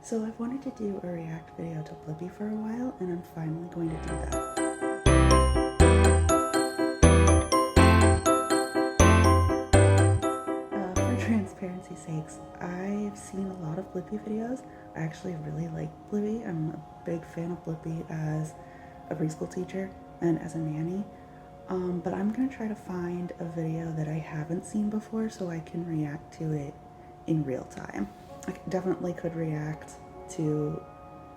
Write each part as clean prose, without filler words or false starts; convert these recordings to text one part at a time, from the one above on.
So I've wanted to do a react video to Blippi for a while, and I'm finally going to do that. For transparency's sakes, I've seen a lot of Blippi videos. I actually really like Blippi. I'm a big fan of Blippi as a preschool teacher and as a nanny. But I'm going to try to find a video that I haven't seen before so I can react to it in real time. I definitely could react to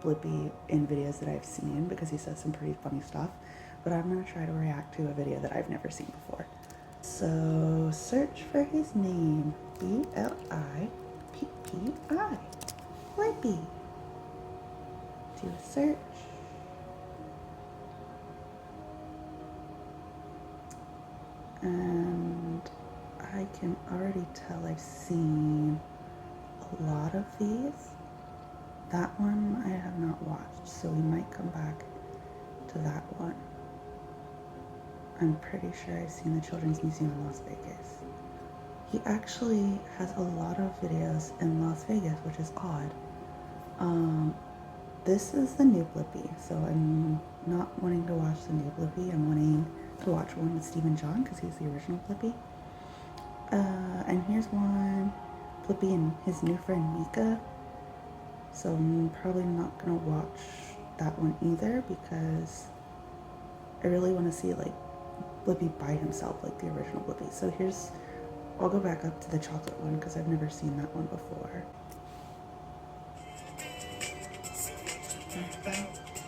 Blippi in videos that I've seen because he says some pretty funny stuff, but I'm going to try to react to a video that I've never seen before. So search for his name, B-L-I-P-P-I, Blippi. Do a search. And I can already tell I've seen a lot of these. That one I have not watched, so we might come back to that one. I'm pretty sure I've seen the Children's Museum in Las Vegas. He actually has a lot of videos in Las Vegas, which is odd. This is the new Blippi, so I'm not wanting to watch the new Blippi. I'm wanting to watch one with Steve and John because he's the original Blippi. And here's one, Blippi and his new friend Mika. So I'm probably not gonna watch that one either because I really want to see like Blippi by himself, like the original Blippi. So here's, I'll go back up to the chocolate one because I've never seen that one before.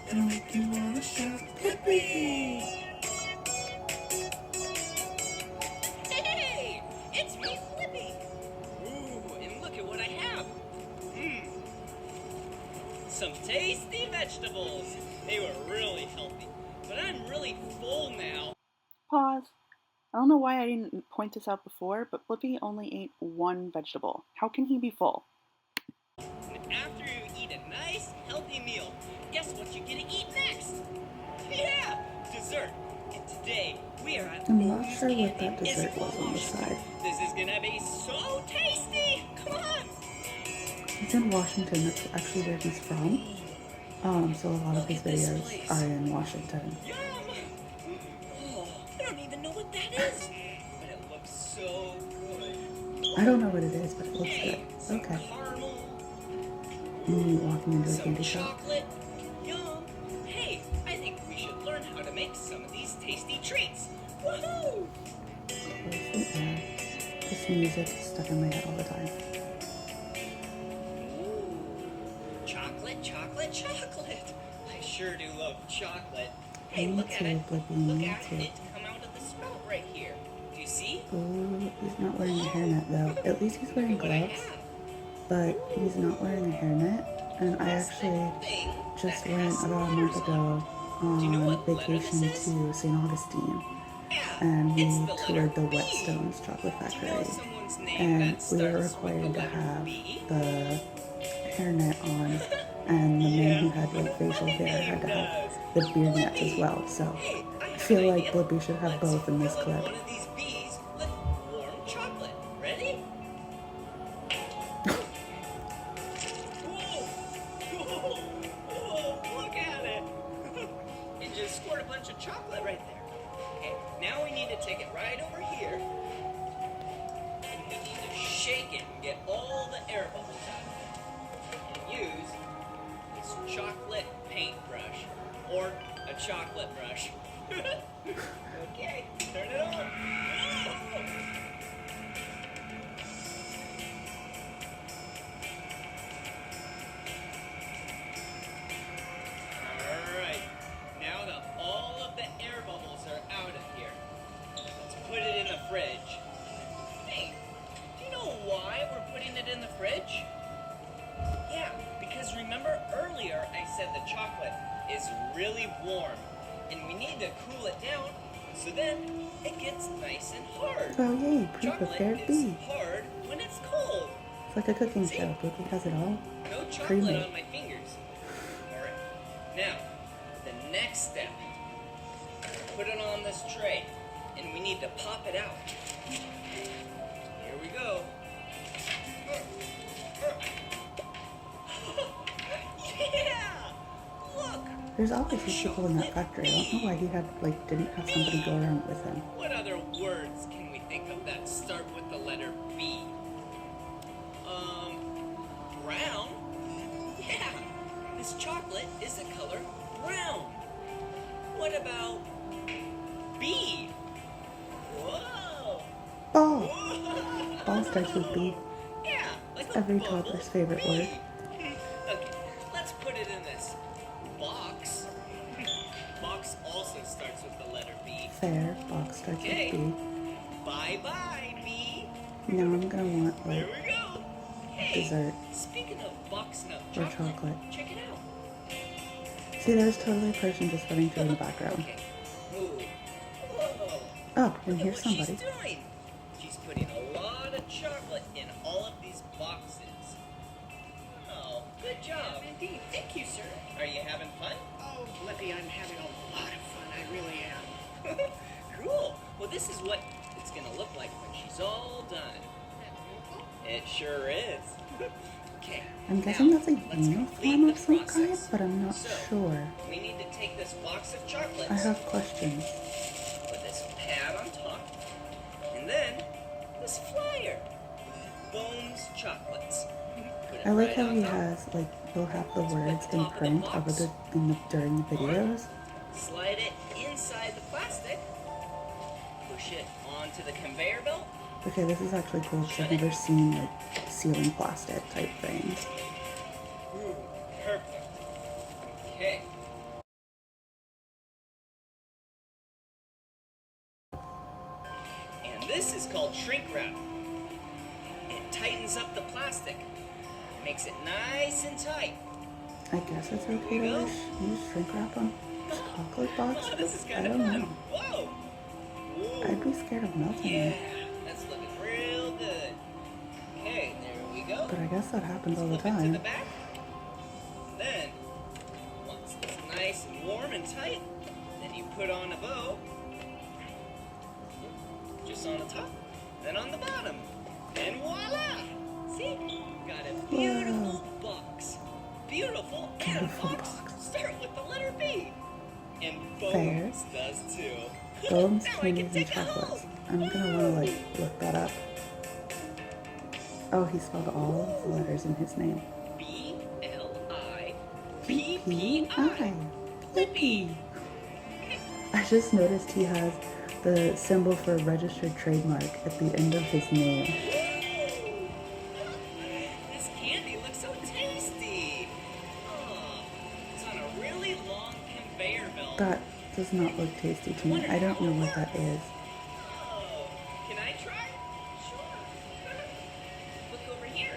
Gonna make you wanna shout, Blippi! Hey, it's me, Blippi. Ooh, and look at what I have. Some tasty vegetables. They were really healthy, but I'm really full now. Pause. I don't know why I didn't point this out before, but Blippi only ate one vegetable. How can he be full? And after you eat a nice, healthy meal, guess what you're gonna eat next? Yeah, dessert. And today, we are at I'm not sure what that dessert was on the side. This is gonna be so tasty. Come on. He's in Washington, that's actually where he's from. So a lot of his videos are in Washington. Yum! Oh, I don't even know what that is, but it looks so good. I don't know what it is, but it looks good. Okay. Caramel, Walking into a some candy shop. chocolate. Yum! Hey, I think we should learn how to make some of these tasty treats. Woohoo! This music is stuck in my head all the time. Chocolate, chocolate, chocolate. I sure do love chocolate. Hey, Me look at too, it. Blippi, Look me at too. it come out of the spout right here. Do you see? Ooh, he's not wearing a hairnet though. At least he's wearing Look what I gloves, have. but he's not wearing a hairnet. And I actually just went about a month ago on vacation to St. Augustine, and we toured the Whetstones chocolate factory, and we were required to have the hairnet on, and the man who had like facial hair had to have the beard nets as well. So I feel like Blippi should have both in this clip. One of these bees with warm chocolate. Ready? Whoa, look at it. It just scored a bunch of chocolate right there. Okay, now we need to take it right over here. And we need to shake it and get all the air bubbles out of it. And use this chocolate paintbrush or a chocolate brush. Okay, turn it on. Alright, now that all of the air bubbles are out of here, let's put it in the fridge. Hey, do you know why we're putting it in the fridge? Yeah, because remember earlier I said the chocolate is really warm and we need to cool it down so then it gets nice and hard. Oh yay, pre-prepared bee. Hard when it's cold. It's like a cooking show. Blippi has it all. No chocolate Pre-made. on my fingers. Alright. Now, the next step. Put it on this tray. And we need to pop it out. Here we go. There's obviously people in that factory. I don't know why he didn't have somebody go around with him. What other words can we think of that start with the letter B? Brown? Yeah, this chocolate is the color brown. What about B? Whoa! Ball. Whoa. Ball starts with B. Yeah, like It's a every bubble toddler's favorite word. Okay, let's put it in this box. Box also starts with the letter B. Fair. Box starts with B. Bye-bye, B. Now I'm gonna want There we go. Hey, dessert speaking of box nut or chocolate, chocolate. check it out. See, there's totally a person just running through in the background. Okay. Ooh. Whoa. Oh, and Look at here's what somebody. she's doing. She's putting a lot of chocolate in all of these boxes. Oh, good job. Indeed. Thank you, sir. Are you having fun? Oh, Blippi, I'm having a lot of fun. I really am. Cool. Well, this is what it's going to look like when she's all done. It sure is. Okay. I'm guessing now, that's a let's uniform complete of some the kind, process. but I'm not So, sure. we need to take this box of chocolates. I have questions. Put this pad on top. And then this flyer. Bones Chocolates. Put it I like right how on he top. has, he'll have the words in top of the print box. during the videos. Slide it inside the plastic. Push it onto the conveyor belt. Okay, this is actually cool because I've never seen, sealing plastic type things. Ooh, perfect. Okay. And this is called shrink wrap. It tightens up the plastic. Makes it nice and tight. I guess it's okay to use shrink wrap on chocolate boxes? This is I kind of don't fun. know. Whoa. Whoa. I'd be scared of melting Yeah, it. that's looking real good. Okay, there we go. But I guess that happens all the Flip it to time. the back. Then, once it's nice and warm and tight, then you put on a bow. Just on the top, then on the bottom. And voila! See? Got a beautiful box. Beautiful and a Beautiful box. box. Start with the letter B. And Fair. Bones does too. Bones, Now I can candies, and take it chocolates. home. I'm gonna wanna look that up. Oh, he spelled all of the letters in his name. B-L-I-P-P-I. P-P-I. Blippi. I just noticed he has the symbol for registered trademark at the end of his name. This candy looks so tasty. Oh, it's on a really long conveyor belt. That does not look tasty to me. I don't know what that is. Oh, can I try? Sure. Look over here.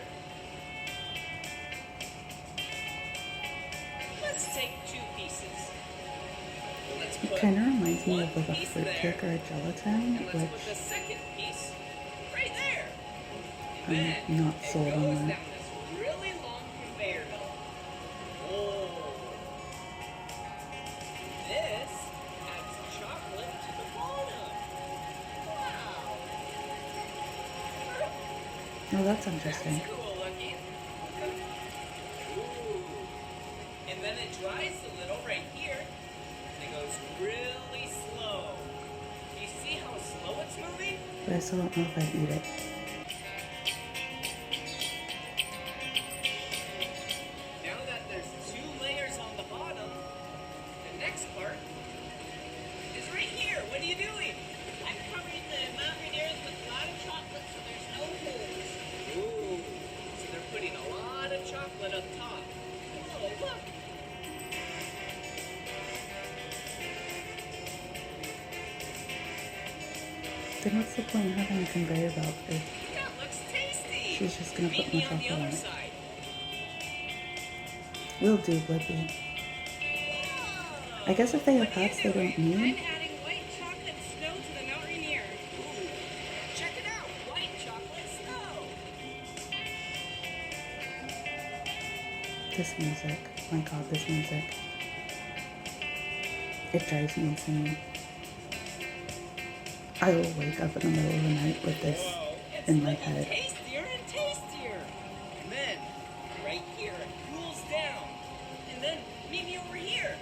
Let's take 2 pieces. Let's It put kind of reminds me one of a piece fruit there, cake or a gelatin, and let's put the which second piece right there. And then I'm not it sold goes on down that. this really long conveyor belt. Whoa. This adds chocolate to the bottom. Wow. Oh, that's interesting. That's cool looking. Ooh. And then it dries a little right here. And it goes really slow. Do you see how slow it's moving? But I still don't know if I'd eat it. Now that there's 2 layers on the bottom, the next part is right here. What are you doing? I'm covering the mountaineers with a lot of chocolate so there's no holes. Ooh, so they're putting a lot of chocolate up top. Oh, look. Then what's the point of having a conveyor belt if That looks tasty. she's just gonna Meet put me more on the chocolate on other it? side. Will do, Blippi. Whoa. I guess if they have What are you hats they don't doing? I'm need. adding white chocolate snow to the mountaineer. Ooh, check it out. White chocolate snow. This music. My god, this music. It drives me insane. I will wake up in the middle of the night with this Whoa, it's in my looking head. tastier and tastier. And then, right here, it cools down. And then, meet me over here.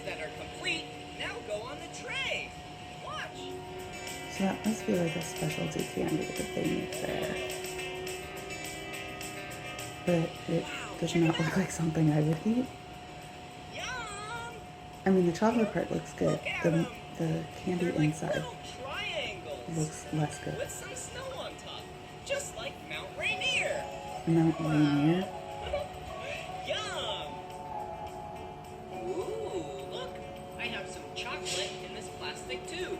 that are complete now go on the tray. Watch. So that must be like a specialty candy that they make there. But it does not look like something I would eat. Yum! I mean, the chocolate part looks good. The candy They're like inside little triangles looks less good. with some snow on top, just like Mount Rainier. Mount Rainier. Yum! Ooh, look! I have some chocolate in this plastic tube.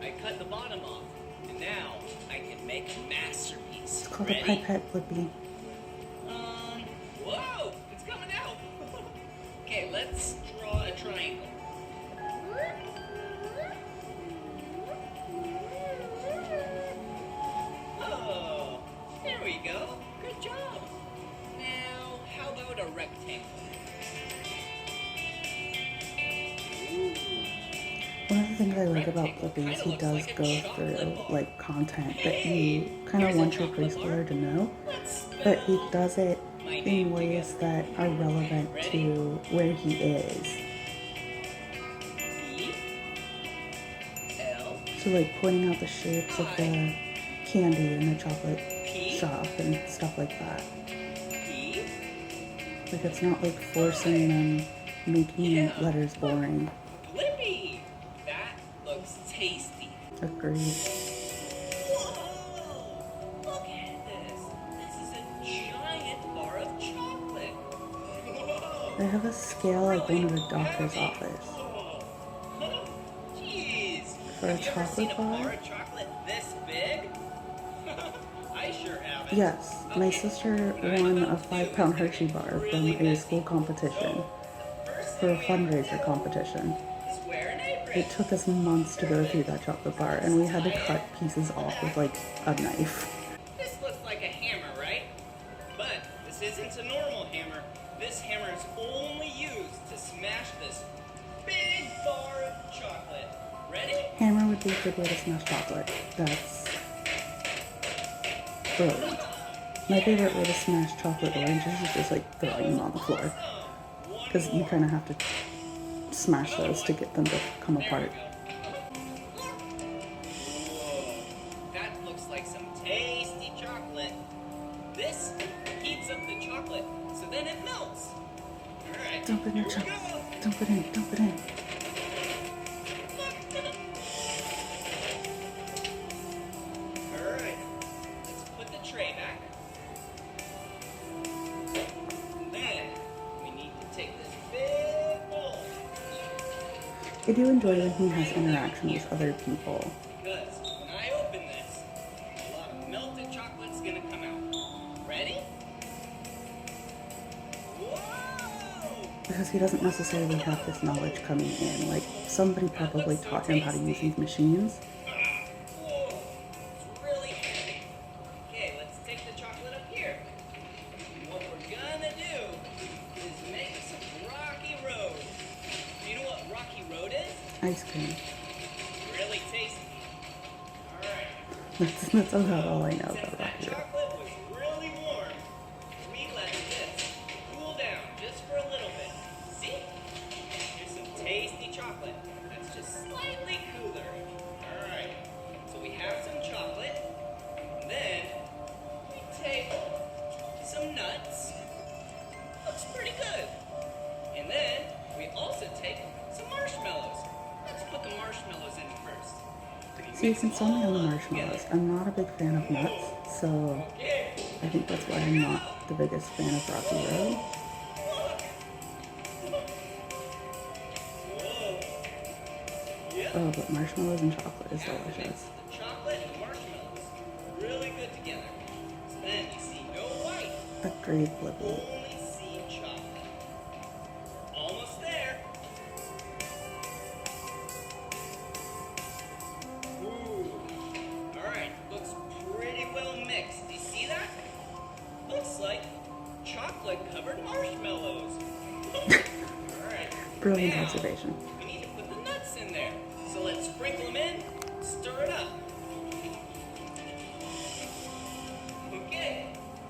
I cut the bottom off, and now I can make a masterpiece. It's called Ready? a pipette, Blippi. Whoa! It's coming out! Okay, let's draw a triangle. Oh, there we go. Good job. Now, how about a rectangle? Ooh. One of the things I like about Blippi is he does go through like content that you kind of want your preschooler to know, but he does it in ways that are relevant to where he is. L, So like pointing out the shapes of the candy in the chocolate shop and stuff like that. P, Like it's not like forcing them, making letters boring. Blippi! That looks tasty. Agreed. Whoa! Look at this. This is a giant bar of chocolate. Whoa! They have a scale like one of the doctor's office. Whoa. Jeez. For a Have you ever seen chocolate a bar bar? of chocolate this big? I sure haven't. Yes, my sister won a 5-pound Hershey bar from a school competition, for a fundraiser competition. Just wear an apron. It took us months to go through that chocolate bar, and we had to cut pieces off with like a knife. This looks like a hammer, right? But this isn't a normal hammer. This hammer is only used to smash this big bar of chocolate. Ready? Hammer would be a good way to smash chocolate. That's brilliant. My favorite way to smash chocolate oranges is just like throwing them on the floor, because you kind of have to smash those to get them to come apart. Whoa, that looks like some tasty chocolate. This heats up the chocolate, so then it melts. All right, Dump it in here the we chocolate. go. Dump it in, dump it in. All right, let's put the tray back. Then we need to take this big bowl. I do enjoy when he has interaction with other people, Because when I open this, a lot of melted chocolate's gonna come out. Ready? Whoa! because he doesn't necessarily have this knowledge coming in. Like, somebody probably taught him how to use these machines. Whoa! It's really heavy. Okay, let's take the chocolate up here. And what we're gonna do is make some Rocky Road. Do you know what Rocky Road is? Ice cream. Really tasty. Alright. That's about all I know Since about that Rocky Road. chocolate was really warm, we let this cool down just for a little bit. See? Here's some tasty chocolate that's just slightly cooler. Alright, so we have some chocolate, and then we take some nuts. Looks pretty good. And then we also take some marshmallows. Let's put the marshmallows in first. See, you can sell me on the marshmallows. I'm not a big fan of nuts, so I think that's why I'm not the biggest fan of Rocky Road. Oh, but marshmallows and chocolate is delicious. The chocolate and marshmallows really good together. So then you see no white, Agreed, Blippi. only see chocolate. Almost there. Ooh. Alright, looks pretty well mixed. Do you see that? Looks like chocolate covered marshmallows. Alright. Brilliant now, observation. We need to put the nuts in there. So let's sprinkle them in, stir it up. Okay.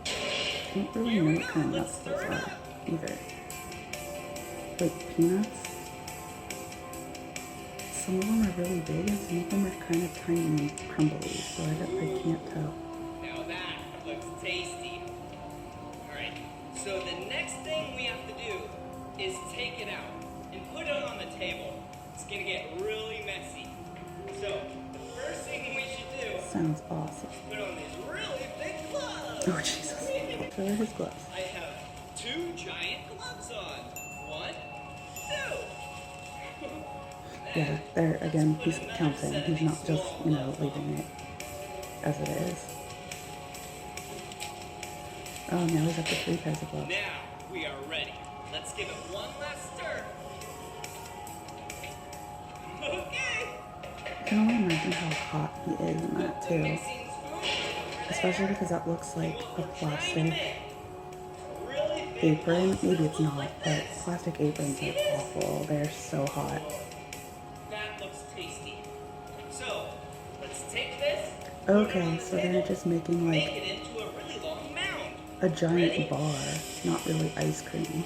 I don't really know what kind of nuts those are either. Like peanuts? some of them are really big and some of them are kind of tiny and crumbly, so I can't tell. Now that looks tasty. Alright, so the next thing we have to do is take it out and put it on the table. It's gonna get really messy. So, the first thing we should do Sounds awesome. is put on these really big gloves. Oh, Jesus. Where are his gloves? I have 2 giant gloves on. 1, 2. Yeah, there, again, he's counting. He's not just, leaving it as it is. Oh, now he's up to 3 pairs of gloves. Now we are ready. Let's give it one last stir. Okay. I can only imagine how hot he is in that, too. Mixing spoon over Especially there. because that looks like a Try plastic to make really big apron. gloves Maybe it's look not, like but this. plastic aprons are awful. They're so hot. That looks tasty. So, let's take this. Okay, so they're just making Make like it into a really long mound. a giant Ready? bar, not really ice cream.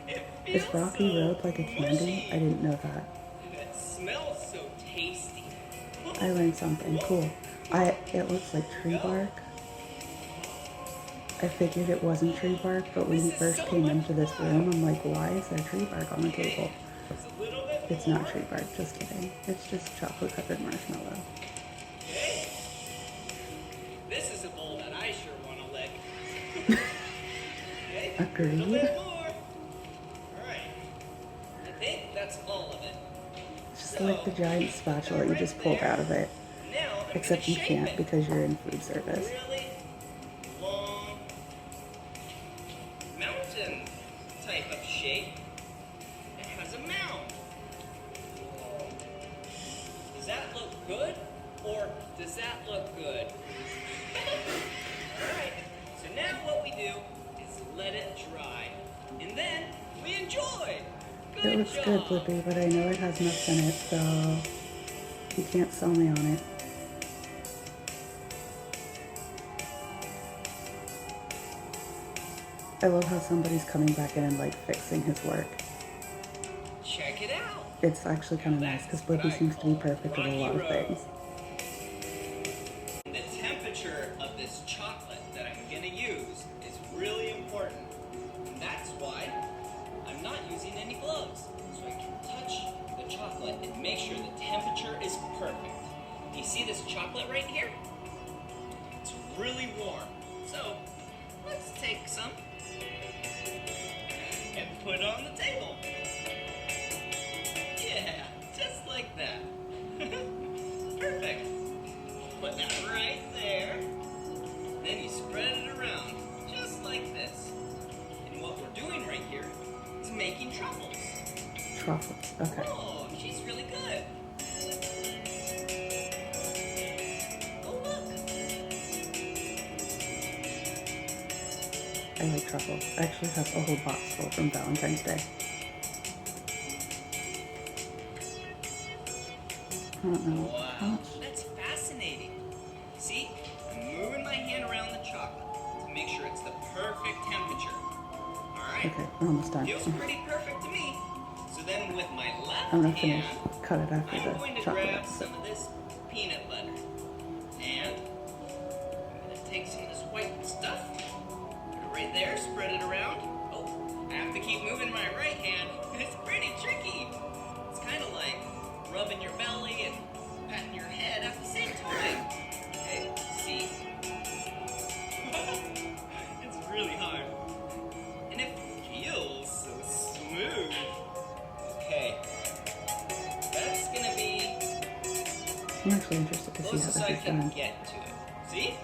It Is feels Rocky so Road like a candy? mushy. I didn't know that. And it smells so tasty. I learned something cool. It looks like tree bark. I figured it wasn't tree bark, but when he first came into this room, I'm like, why is there tree bark on the table? It's a little bit It's not tree bark, just kidding. It's just chocolate covered marshmallow. Okay. This is a bowl that I sure want to lick. Okay. Agreed. A little bit more. Alright. I think that's all of it. Just like the giant spatula you just pulled out of it. Now, I'm Except gonna you shape can't it. because you're in food service. Really long mountain type of shape. It has a mound. Does that look good? Or does that look good? Alright, so now what we do is let it dry. And then we enjoy. Good It looks job. good, Blippi, but I know it has nuts in it, so you can't sell me on it. I love how somebody's coming back in and like fixing his work. Check it out. It's actually kind of nice because Blippi seems to be perfect at a lot of things. The temperature of this chocolate that I'm going to use is really important. And that's why I'm not using any gloves. So I can touch the chocolate and make sure the temperature is perfect. You see this chocolate right here? It's really warm. So let's take some and put it on the table. Yeah, just like that. Perfect. Put that right there. Then you spread it around, just like this. And what we're doing right here is making truffles. Truffles, okay. Oh, she's really good. Oh, look. I like truffles. I actually have a whole box full from Valentine's Day. I don't know. How Wow, much? that's fascinating. See, I'm moving my hand around the chocolate to make sure it's the perfect temperature. All right? Okay, we're almost done. Feels pretty perfect to me. So then with my left I'm gonna finish. hand, Cut it after I'm going the to chocolate grab episode. some of this peanut butter. And I'm going to take some of this white stuff. Put it right there, spread it around. Oh, I have to keep moving my right hand. It's pretty tricky. It's kind of like rubbing your belly and patting your head at the same time. Okay, see? It's really hard. And it feels so smooth. Okay. That's gonna be I'm actually interested to see how close this as I is can done. get to it. See?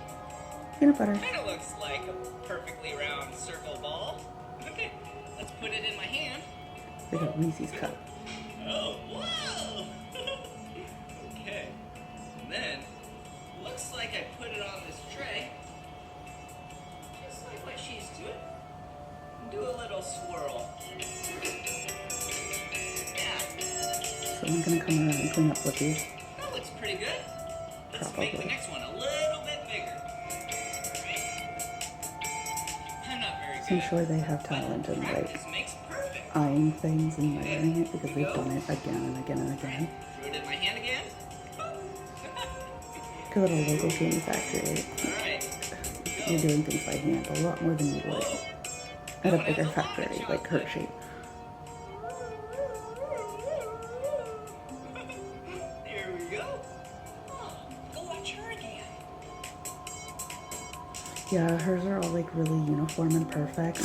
Peanut butter. Kind of looks like a perfectly round circle ball. Okay, let's put it in my hand. Like a Reese's cup. Oh, whoa! Okay, and then looks like I put it on this tray, just like what she's doing. Do a little swirl. Yeah, So I'm gonna come around and clean up Blippi. that looks pretty good. Let's make the Probably. next one a little bit bigger. I'm not very So I'm sure they have talent in like Practice makes perfect. eyeing things and measuring it because they've done it again and again and again. Threw it in my hand again. Because at a local candy factory, Alright. you're doing things by hand a lot more than you would at a bigger factory like Hershey. Here we go. Oh, go watch her again. Yeah, hers are all like really uniform and perfect.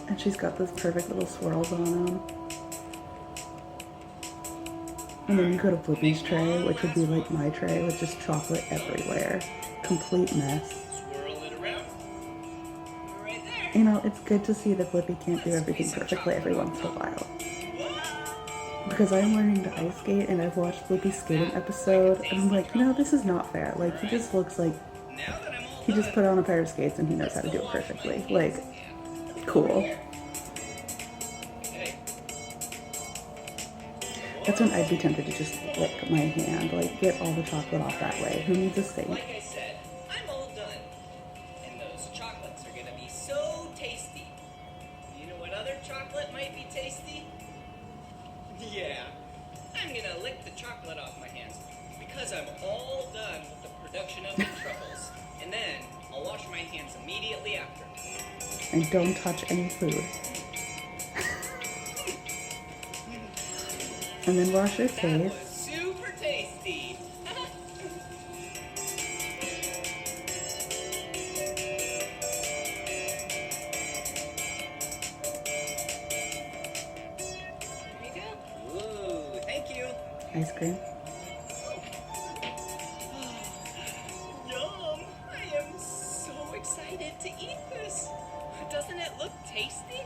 And she's got those perfect little swirls on them. And then you go to Blippi's tray, which would be like my tray with just chocolate everywhere. Complete mess. Swirl it around. Right there. You know, it's good to see that Blippi can't do everything perfectly every once in a while. Because I'm learning to ice skate and I've watched Blippi's skating episode and I'm like, no, this is not fair. Like, he just looks like Now that I'm all he just put on a pair of skates and he knows how to do it perfectly. Like, cool. Hey, That's when I'd be tempted to just lick my hand, like get all the chocolate off that way. Who needs a sink? like I said, I'm all done. And those chocolates are gonna be so tasty. You know what other chocolate might be tasty? Yeah, I'm gonna lick the chocolate off my hands because I'm all done with the production of the truffles. And then I'll wash my hands immediately after. And don't touch any food. And then wash your That face. was super tasty. Here you go. Ooh, thank you. Ice cream. Yum! I am so excited to eat this. Doesn't it look tasty?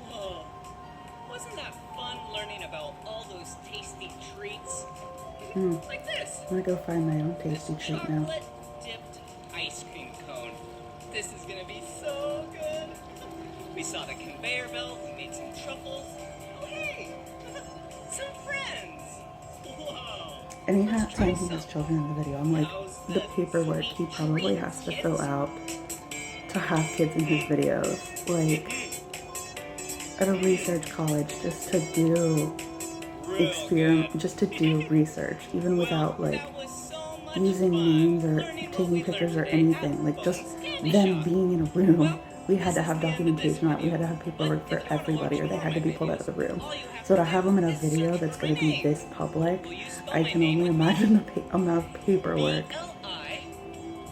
Whoa. Wasn't that fun learning about all those tasty treats? Like this. I'm gonna go find my own tasty treat now. Chocolate dipped ice cream cone. This is gonna be so good. We saw the conveyor belt, we made some truffles. Oh hey! Some friends! Whoa! Anytime he has children in the video, I'm like, the paperwork he probably has to fill out to have kids in his videos. Like, at a research college, just to do just to do research, even without like using names or taking pictures or anything. Like, just them being in a room, we had to have documentation on it. We had to have paperwork for everybody, or they had to be pulled out of the room. So to have them in a video that's going to be this public, I can only imagine the amount of paperwork.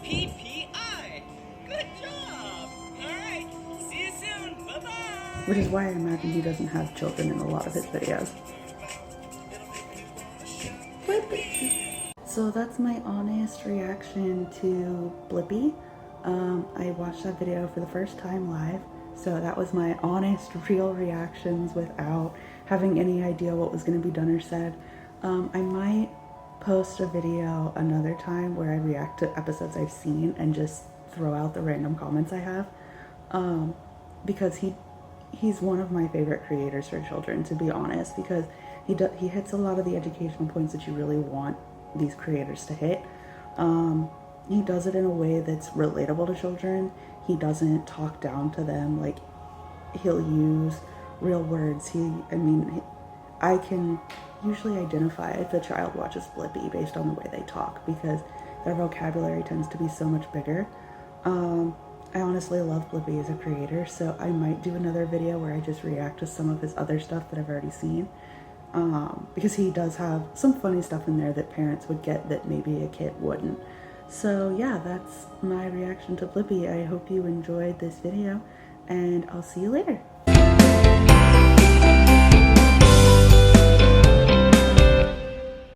Blippi. Good job. All right. See you soon. Bye-bye. Which is why I imagine he doesn't have children in a lot of his videos. So that's my honest reaction to Blippi. I watched that video for the first time live, so that was my honest, real reactions without having any idea what was going to be done or said. I might post a video another time where I react to episodes I've seen and just throw out the random comments I have, because he's one of my favorite creators for children, to be honest, because he hits a lot of the educational points that you really want these creators to hit. He does it in a way that's relatable to children. He doesn't talk down to them. Like, he'll use real words. I can usually identify if a child watches Blippi based on the way they talk, because their vocabulary tends to be so much bigger. I honestly love Blippi as a creator, so I might do another video where I just react to some of his other stuff that I've already seen. Because he does have some funny stuff in there that parents would get that maybe a kid wouldn't. So yeah, that's my reaction to Blippi. I hope you enjoyed this video, and I'll see you later.